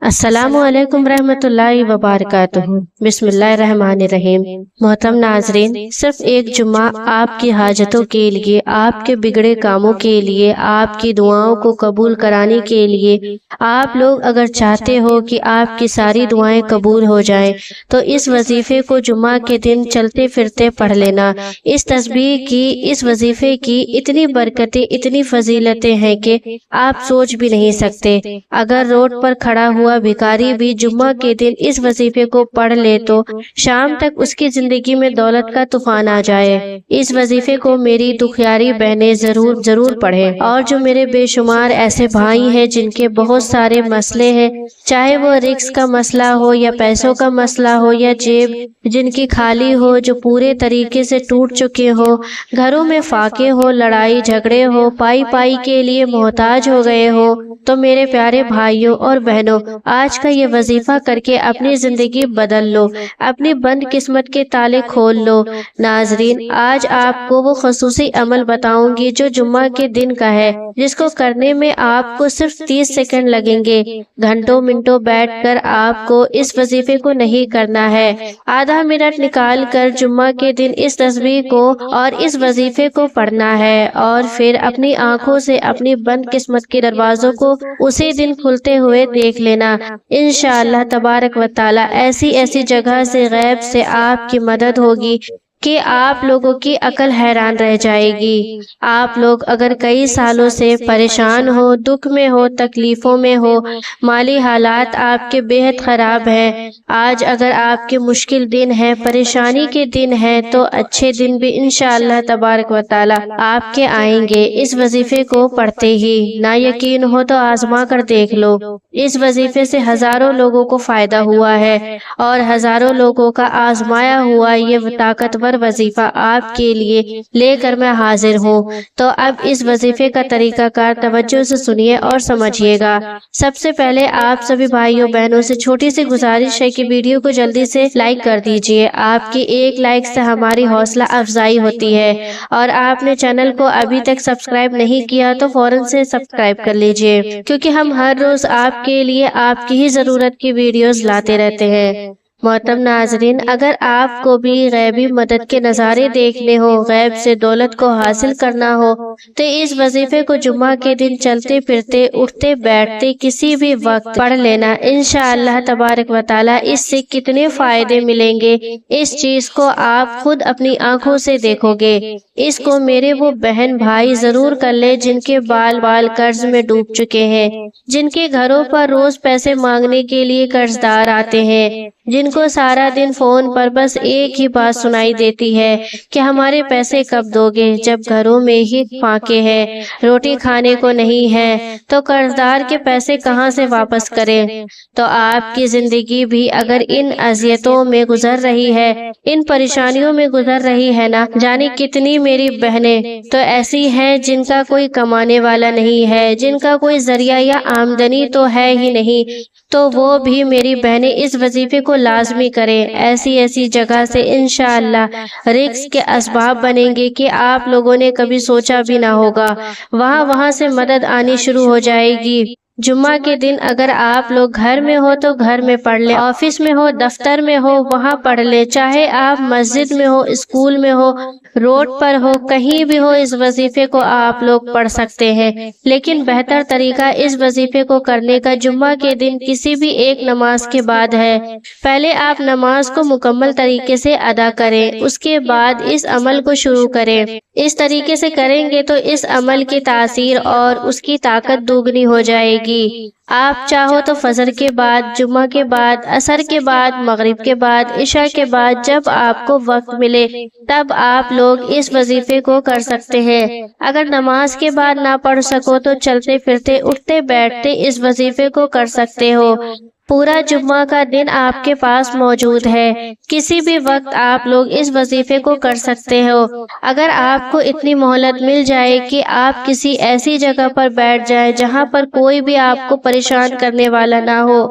السلام علیکم رحمۃ اللہ وبرکاتہ۔ بسم اللہ الرحمن الرحیم۔ محترم ناظرین، صرف ایک جمعہ آپ کی حاجتوں کے لیے، آپ کے بگڑے کاموں کے لیے، آپ کی دعاؤں کو قبول کرانے کے لیے، آپ لوگ اگر چاہتے ہو کہ آپ کی ساری دعائیں قبول ہو جائیں تو اس وظیفے کو جمعہ کے دن چلتے پھرتے پڑھ لینا۔ اس تسبیح کی، اس وظیفے کی اتنی برکتیں، اتنی فضیلتیں ہیں کہ آپ سوچ بھی نہیں سکتے۔ اگر روڈ پر کھڑا ہوا بھکاری بھی جمعہ کے دن اس وظیفے کو پڑھ لے تو شام تک اس کی زندگی میں دولت کا طوفان آ جائے۔ اس وظیفے کو میری دکھیاری بہنیں ضرور پڑھیں، اور جو میرے بے شمار ایسے بھائی ہیں جن کے بہت سارے مسئلے ہیں، چاہے وہ رزق کا مسئلہ ہو یا پیسوں کا مسئلہ ہو یا جیب جن کی خالی ہو، جو پورے طریقے سے ٹوٹ چکے ہو، گھروں میں فاقے ہو، لڑائی جھگڑے ہو، پائی کے لیے محتاج ہو گئے ہو، تو میرے پیارے بھائیوں اور بہنوں، آج کا یہ وظیفہ کر کے اپنی زندگی بدل لو، اپنی بند قسمت کے تالے کھول لو۔ ناظرین، آج آپ کو وہ خصوصی عمل بتاؤں گی جو جمعہ کے دن کا ہے، جس کو کرنے میں آپ کو صرف 30 سیکنڈ لگیں گے۔ گھنٹوں منٹوں بیٹھ کر آپ کو اس وظیفے کو نہیں کرنا ہے۔ آدھا منٹ نکال کر جمعہ کے دن اس تسبیح کو اور اس وظیفے کو پڑھنا ہے، اور پھر اپنی آنکھوں سے اپنی بند قسمت کے دروازوں کو اسی دن کھلتے ہوئے دیکھ لینا۔ انشاءاللہ تبارک و تعالی ایسی جگہ سے، غیب سے آپ کی مدد ہوگی کہ آپ لوگوں کی عقل حیران رہ جائے گی۔ آپ لوگ اگر کئی سالوں سے پریشان ہو، دکھ میں ہو، تکلیفوں میں ہو، مالی حالات آپ کے بے حد خراب ہیں، آج اگر آپ کے مشکل دن ہیں، پریشانی کے دن ہیں، تو اچھے دن بھی انشاءاللہ تبارک و تعالی آپ کے آئیں گے اس وظیفے کو پڑھتے ہی۔ نہ یقین ہو تو آزما کر دیکھ لو۔ اس وظیفے سے ہزاروں لوگوں کو فائدہ ہوا ہے، اور ہزاروں لوگوں کا آزمایا ہوا یہ طاقتور وظیفہ آپ کے لیے لے کر میں حاضر ہوں۔ تو اب اس وظیفے کا طریقہ کار توجہ سے سنیے اور سمجھیے گا۔ سب سے پہلے آپ سبھی بھائیوں بہنوں سے چھوٹی سی گزارش ہے کہ ویڈیو کو جلدی سے لائک کر دیجئے۔ آپ کی ایک لائک سے ہماری حوصلہ افزائی ہوتی ہے، اور آپ نے چینل کو ابھی تک سبسکرائب نہیں کیا تو فوراً سے سبسکرائب کر لیجئے، کیونکہ ہم ہر روز آپ کے لیے آپ کی ہی ضرورت کی ویڈیوز لاتے رہتے ہیں۔ محترم ناظرین، اگر آپ کو بھی غیبی مدد کے نظارے دیکھنے ہو، غیب سے دولت کو حاصل کرنا ہو، تو اس وظیفے کو جمعہ کے دن چلتے پھرتے، اٹھتے بیٹھتے کسی بھی وقت پڑھ لینا۔ انشاءاللہ تبارک و تعالی اس سے کتنے فائدے ملیں گے، اس چیز کو آپ خود اپنی آنکھوں سے دیکھو گے۔ اس کو میرے وہ بہن بھائی ضرور کر لے جن کے بال قرض میں ڈوب چکے ہیں، جن کے گھروں پر روز پیسے مانگنے کے لیے قرض دار آتے ہیں، جن کو سارا دن فون پر بس ایک ہی بات سنائی دیتی ہے کہ ہمارے پیسے کب دو گے، جب گھروں میں ہی فاقے ہیں، روٹی کھانے کو نہیں ہے، تو قرض دار کے پیسے کہاں سے واپس کریں۔ تو آپ کی زندگی بھی اگر ان اذیتوں میں گزر رہی ہے، ان پریشانیوں میں گزر رہی ہے نا، جانے کتنی میری بہنیں تو ایسی ہیں جن کا کوئی کمانے والا نہیں ہے، جن کا کوئی ذریعہ یا آمدنی تو ہے ہی نہیں، تو وہ بھی میری بہنیں اس وظیفے کو لازمی کریں۔ ایسی جگہ سے انشاءاللہ رزق کے اسباب بنیں گے کہ آپ لوگوں نے کبھی سوچا بھی نہ ہوگا، وہاں سے مدد آنی شروع ہو جائے گی۔ جمعہ کے دن اگر آپ لوگ گھر میں ہو تو گھر میں پڑھ لیں، آفس میں ہو، دفتر میں ہو، وہاں پڑھ لیں، چاہے آپ مسجد میں ہو، اسکول میں ہو، روڈ پر ہو، کہیں بھی ہو، اس وظیفے کو آپ لوگ پڑھ سکتے ہیں۔ لیکن بہتر طریقہ اس وظیفے کو کرنے کا جمعہ کے دن کسی بھی ایک نماز کے بعد ہے۔ پہلے آپ نماز کو مکمل طریقے سے ادا کریں، اس کے بعد اس عمل کو شروع کریں۔ اس طریقے سے کریں گے تو اس عمل کی تاثیر اور اس کی طاقت دوگنی ہو جائے گی۔ آپ چاہو تو فجر کے بعد، جمعہ کے بعد، عصر کے بعد، مغرب کے بعد، عشاء کے بعد، جب آپ کو وقت ملے تب آپ لوگ اس وظیفے کو کر سکتے ہیں۔ اگر نماز کے بعد نہ پڑھ سکو تو چلتے پھرتے، اٹھتے بیٹھتے اس وظیفے کو کر سکتے ہو۔ پورا جمعہ کا دن آپ کے پاس موجود ہے، کسی بھی وقت آپ لوگ اس وظیفے کو کر سکتے ہو۔ اگر آپ کو اتنی مہلت مل جائے کہ آپ کسی ایسی جگہ پر بیٹھ جائیں جہاں پر کوئی بھی آپ کو پریشان کرنے والا نہ ہو،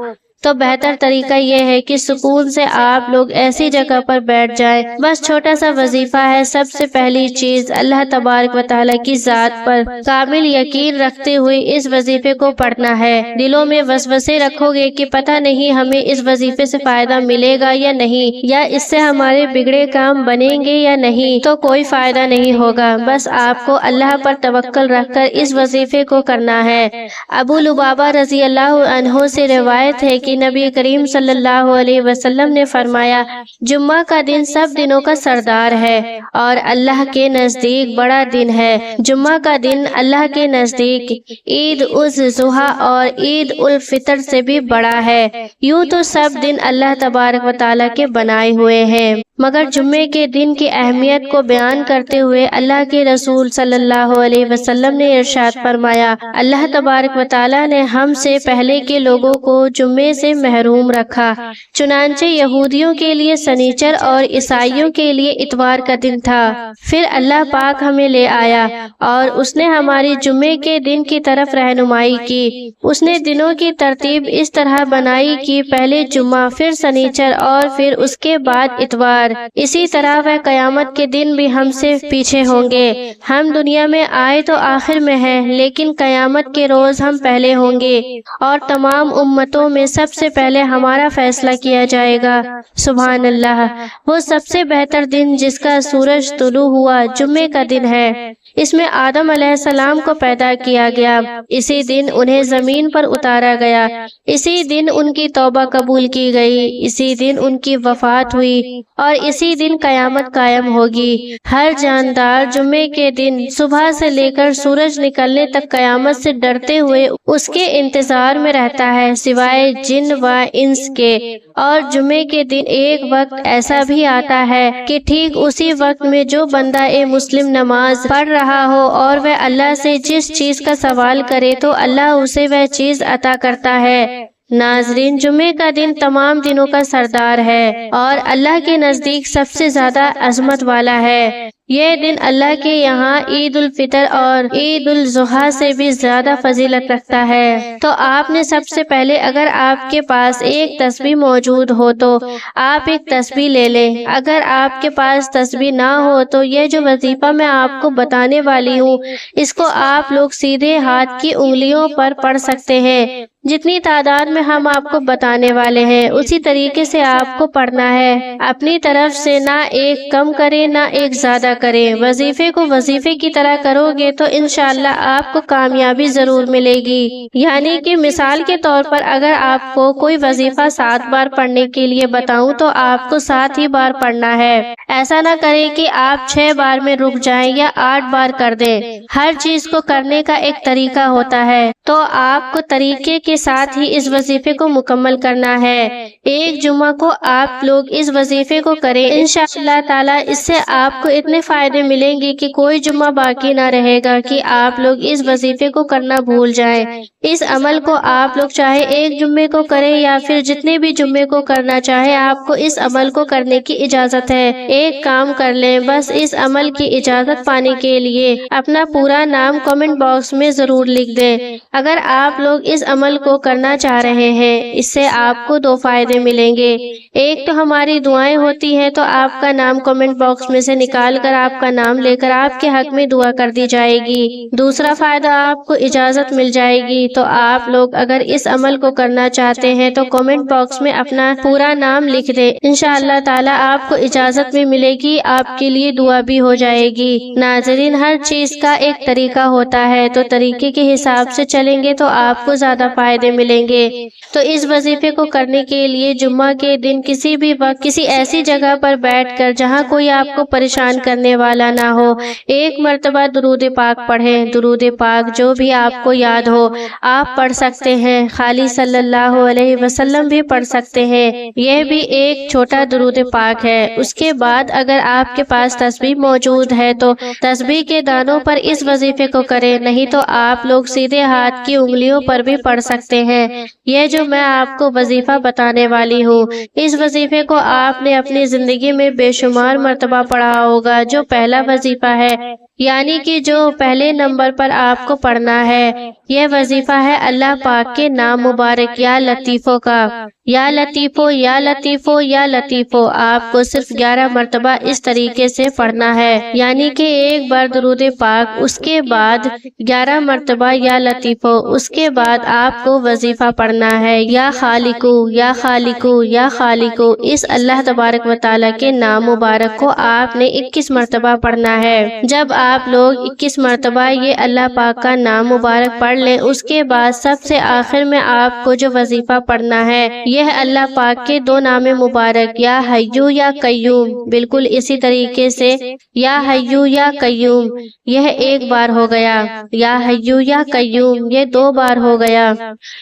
تو بہتر طریقہ یہ ہے کہ سکون سے آپ لوگ ایسی جگہ پر بیٹھ جائیں۔ بس چھوٹا سا وظیفہ ہے۔ سب سے پہلی چیز اللہ تبارک و تعالیٰ کی ذات پر کامل یقین رکھتے ہوئے اس وظیفے کو پڑھنا ہے۔ دلوں میں وسوسے رکھو گے کہ پتہ نہیں ہمیں اس وظیفے سے فائدہ ملے گا یا نہیں، یا اس سے ہمارے بگڑے کام بنیں گے یا نہیں، تو کوئی فائدہ نہیں ہوگا۔ بس آپ کو اللہ پر توکل رکھ کر اس وظیفے کو کرنا ہے۔ ابو لبابہ رضی اللہ عنہ سے روایت ہے کہ نبی کریم صلی اللہ علیہ وسلم نے فرمایا، جمعہ کا دن سب دنوں کا سردار ہے اور اللہ کے نزدیک بڑا دن ہے۔ جمعہ کا دن اللہ کے نزدیک عید الاضحیٰ اور عید الفطر سے بھی بڑا ہے۔ یوں تو سب دن اللہ تبارک و تعالیٰ کے بنائے ہوئے ہیں، مگر جمعے کے دن کی اہمیت کو بیان کرتے ہوئے اللہ کے رسول صلی اللہ علیہ وسلم نے ارشاد فرمایا، اللہ تبارک و تعالیٰ نے ہم سے پہلے کے لوگوں کو جمعے سے محروم رکھا، چنانچہ یہودیوں کے لیے سنیچر اور عیسائیوں کے لیے اتوار کا دن تھا۔ پھر اللہ پاک ہمیں لے آیا اور اس نے ہماری جمعے کے دن کی طرف رہنمائی کی۔ اس نے دنوں کی ترتیب اس طرح بنائی کہ پہلے جمعہ، پھر سنیچر اور پھر اس کے بعد اتوار۔ اسی طرح وہ قیامت کے دن بھی ہم سے پیچھے ہوں گے۔ ہم دنیا میں آئے تو آخر میں ہیں، لیکن قیامت کے روز ہم پہلے ہوں گے اور تمام امتوں میں سب سے پہلے ہمارا فیصلہ کیا جائے گا۔ سبحان اللہ۔ وہ سب سے بہتر دن جس کا سورج طلوع ہوا جمعے کا دن ہے۔ اس میں آدم علیہ السلام کو پیدا کیا گیا، اسی دن انہیں زمین پر اتارا گیا، اسی دن ان کی توبہ قبول کی گئی، اسی دن ان کی وفات ہوئی اور اسی دن قیامت قائم ہوگی۔ ہر جاندار جمعے کے دن صبح سے لے کر سورج نکلنے تک قیامت سے ڈرتے ہوئے اس کے انتظار میں رہتا ہے، سوائے جن و انس کے۔ اور جمعے کے دن ایک وقت ایسا بھی آتا ہے کہ ٹھیک اسی وقت میں جو بندہ مسلم نماز پڑھ رہا ہو اور وہ اللہ سے جس چیز کا سوال کرے تو اللہ اسے وہ چیز عطا کرتا ہے۔ ناظرین، جمعے کا دن تمام دنوں کا سردار ہے اور اللہ کے نزدیک سب سے زیادہ عظمت والا ہے۔ یہ دن اللہ کے یہاں عید الفطر اور عید الاضحیٰ سے بھی زیادہ فضیلت رکھتا ہے۔ تو آپ نے سب سے پہلے، اگر آپ کے پاس ایک تسبیح موجود ہو تو آپ ایک تسبیح لے لیں۔ اگر آپ کے پاس تسبیح نہ ہو تو یہ جو وظیفہ میں آپ کو بتانے والی ہوں، اس کو آپ لوگ سیدھے ہاتھ کی انگلیوں پر پڑھ سکتے ہیں۔ جتنی تعداد میں ہم آپ کو بتانے والے ہیں اسی طریقے سے آپ کو پڑھنا ہے۔ اپنی طرف سے نہ ایک کم کریں نہ ایک زیادہ کریں۔ وظیفے کو وظیفے کی طرح کرو گے تو انشاءاللہ آپ کو کامیابی ضرور ملے گی۔ یعنی کہ مثال کے طور پر اگر آپ کو کوئی وظیفہ 7 بار پڑھنے کے لیے بتاؤں تو آپ کو 7 ہی بار پڑھنا ہے۔ ایسا نہ کریں کہ آپ 6 بار میں رک جائیں یا 8 بار کر دیں۔ ہر چیز کو کرنے کا ایک طریقہ ہوتا ہے، تو آپ کو طریقے کے ساتھ ہی اس وظیفے کو مکمل کرنا ہے۔ ایک جمعہ کو آپ لوگ اس وظیفے کو کریں، انشاءاللہ تعالی اس سے آپ کو اتنے فائدے ملیں گے کہ کوئی جمعہ باقی نہ رہے گا کہ آپ لوگ اس وظیفے کو کرنا بھول جائیں۔ اس عمل کو آپ لوگ چاہے ایک جمعے کو کریں یا پھر جتنے بھی جمعے کو کرنا چاہے، آپ کو اس عمل کو کرنے کی اجازت ہے۔ ایک کام کر لیں، بس اس عمل کی اجازت پانے کے لیے اپنا پورا نام کمنٹ باکس میں ضرور لکھ دیں۔ اگر آپ لوگ اس عمل کو کرنا چاہ رہے ہیں، اس سے آپ کو 2 فائدے ملیں گے۔ ایک تو ہماری دعائیں ہوتی ہیں، تو آپ کا نام کمنٹ باکس میں سے نکال کر آپ کا نام لے کر آپ کے حق میں دعا کر دی جائے گی۔ دوسرا فائدہ، آپ کو اجازت مل جائے گی۔ تو آپ لوگ اگر اس عمل کو کرنا چاہتے ہیں تو کمنٹ باکس میں اپنا پورا نام لکھ دیں، انشاءاللہ تعالی آپ کو اجازت بھی ملے گی، آپ کے لیے دعا بھی ہو جائے گی۔ ناظرین، ہر چیز کا ایک طریقہ ہوتا ہے، تو طریقے کے حساب سے چلیں گے تو آپ کو زیادہ فائدے ملیں گے۔ تو اس وظیفے کو کرنے کے لیے جمعہ کے دن کسی بھی وقت کسی ایسی جگہ پر بیٹھ کر جہاں کوئی آپ کو پریشان کرنے والا نہ ہو، ایک مرتبہ درود پاک پڑھیں۔ درود پاک جو بھی آپ کو یاد ہو آپ پڑھ سکتے ہیں، خالی صلی اللہ علیہ وسلم بھی پڑھ سکتے ہیں، یہ بھی ایک چھوٹا درود پاک ہے۔ اس کے بعد اگر آپ کے پاس تسبیح موجود ہے تو تسبیح کے دانوں پر اس وظیفے کو کریں، نہیں تو آپ لوگ سیدھے ہاتھ کی انگلیوں پر بھی پڑھ سکتے ہیں۔ یہ جو میں آپ کو وظیفہ بتانے والی ہوں، اس وظیفے کو آپ نے اپنی زندگی میں بے شمار مرتبہ پڑھا ہوگا۔ جو پہلا وظیفہ ہے، یعنی کہ جو پہلے نمبر پر آپ کو پڑھنا ہے، یہ وظیفہ ہے اللہ پاک کے نام مبارک یا لطیفوں کا۔ یا لطیفو یا لطیفو یا لطیفو آپ کو صرف 11 مرتبہ اس طریقے سے پڑھنا ہے، یعنی کہ ایک بار درود پاک، اس کے بعد 11 مرتبہ یا لطیفو، اس کے بعد آپ کو وظیفہ پڑھنا ہے یا خالقو یا خالقو یا خالقو۔ اس اللہ تبارک و تعالیٰ کے نام مبارک کو آپ نے 21 مرتبہ پڑھنا ہے۔ جب آپ لوگ 21 مرتبہ یہ اللہ پاک کا نام مبارک پڑھ لیں، اس کے بعد سب سے آخر میں آپ کو جو وظیفہ پڑھنا ہے یہ اللہ پاک کے 2 نام مبارک یا حیو یا قیوم، بالکل اسی طریقے سے یا حیو یا قیوم، یہ ایک بار ہو گیا، یا حیو یا قیوم یہ 2 بار ہو گیا،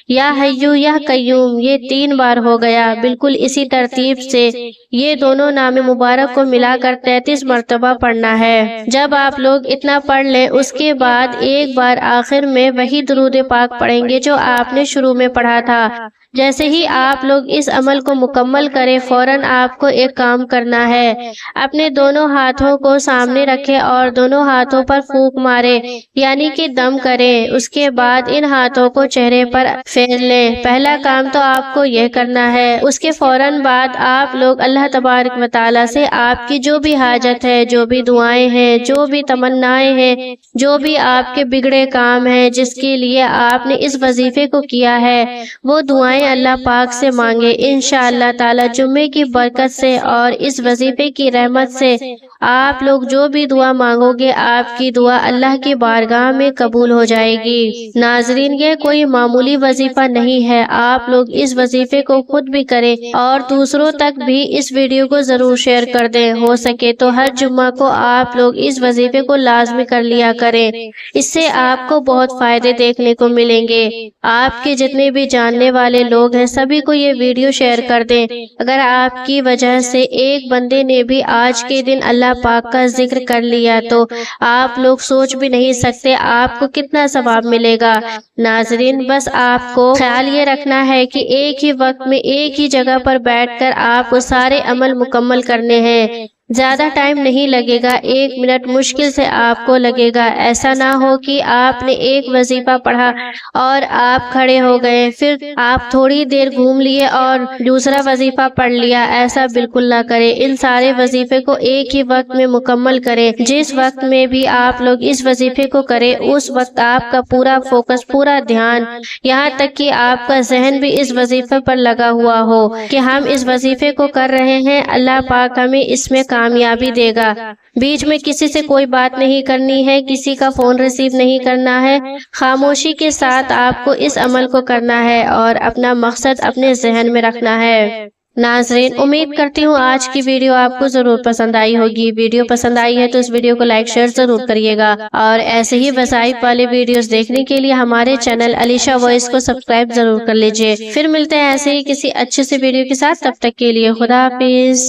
یا حیو یا قیوم یہ 3 بار ہو گیا، بالکل اسی ترتیب سے یہ دونوں نام مبارک کو ملا کر 33 مرتبہ پڑھنا ہے۔ جب آپ لوگ اتنا پڑھ لیں، اس کے بعد ایک بار آخر میں وہی درود پاک پڑھیں گے جو آپ نے شروع میں پڑھا تھا۔ جیسے ہی آپ لوگ اس عمل کو مکمل کریں، فوراً آپ کو ایک کام کرنا ہے، اپنے دونوں ہاتھوں کو سامنے رکھیں اور دونوں ہاتھوں پر پھونک مارے، یعنی کہ دم کریں۔ اس کے بعد ان ہاتھوں کو چہرے پر پھیر لیں۔ پہلا کام تو آپ کو یہ کرنا ہے۔ اس کے فوراً بعد آپ لوگ اللہ تبارک و تعالیٰ سے آپ کی جو بھی حاجت ہے، جو بھی دعائیں ہیں، جو بھی تمنائیں ہیں، جو بھی آپ کے بگڑے کام ہیں، جس کے لیے آپ نے اس وظیفے کو کیا ہے، وہ دعائیں اللہ پاک سے مانگے۔ انشاءاللہ تعالی جمعے کی برکت سے اور اس وظیفے کی رحمت سے آپ لوگ جو بھی دعا مانگو گے، آپ کی دعا اللہ کی بارگاہ میں قبول ہو جائے گی۔ ناظرین، یہ کوئی معمولی وظیفہ نہیں ہے، آپ لوگ اس وظیفے کو خود بھی کریں اور دوسروں تک بھی اس ویڈیو کو ضرور شیئر کر دیں۔ ہو سکے تو ہر جمعہ کو آپ لوگ اس وظیفے کو لازمی کر لیا کریں، اس سے آپ کو بہت فائدے دیکھنے کو ملیں گے۔ آپ کے جتنے بھی جاننے والے لوگ ہیں، سبھی کو یہ ویڈیو شیئر کر دیں۔ اگر آپ کی وجہ سے ایک بندے نے بھی آج کے دن اللہ پاک کا ذکر کر لیا تو آپ لوگ سوچ بھی نہیں سکتے آپ کو کتنا ثواب ملے گا۔ ناظرین، بس آپ کو خیال یہ رکھنا ہے کہ ایک ہی وقت میں ایک ہی جگہ پر بیٹھ کر آپ کو سارے عمل مکمل کرنے ہیں۔ زیادہ ٹائم نہیں لگے گا، 1 منٹ مشکل سے آپ کو لگے گا۔ ایسا نہ ہو کہ آپ نے ایک وظیفہ پڑھا اور آپ کھڑے ہو گئے، پھر آپ تھوڑی دیر گھوم لیے اور دوسرا وظیفہ پڑھ لیا۔ ایسا بالکل نہ کریں، ان سارے وظیفے کو ایک ہی وقت میں مکمل کریں۔ جس وقت میں بھی آپ لوگ اس وظیفے کو کریں، اس وقت آپ کا پورا فوکس، پورا دھیان، یہاں تک کہ آپ کا ذہن بھی اس وظیفے پر لگا ہوا ہو کہ ہم اس وظیفے کو کر رہے ہیں، اللہ پاک ہمیں اس میں کامیابی دے گا۔ بیچ میں کسی سے کوئی بات نہیں کرنی ہے، کسی کا فون ریسیو نہیں کرنا ہے، خاموشی کے ساتھ آپ کو اس عمل کو کرنا ہے اور اپنا مقصد اپنے ذہن میں رکھنا ہے۔ ناظرین، امید کرتی ہوں آج کی ویڈیو آپ کو ضرور پسند آئی ہوگی۔ ویڈیو پسند آئی ہے تو اس ویڈیو کو لائک شیئر ضرور کریے گا، اور ایسے ہی وظائف والے ویڈیوز دیکھنے کے لیے ہمارے چینل علیشہ وائس کو سبسکرائب ضرور کر لیجئے۔ پھر ملتے ہیں ایسے ہی کسی اچھے سے ویڈیو کے ساتھ، تب تک کے لیے خدا حافظ۔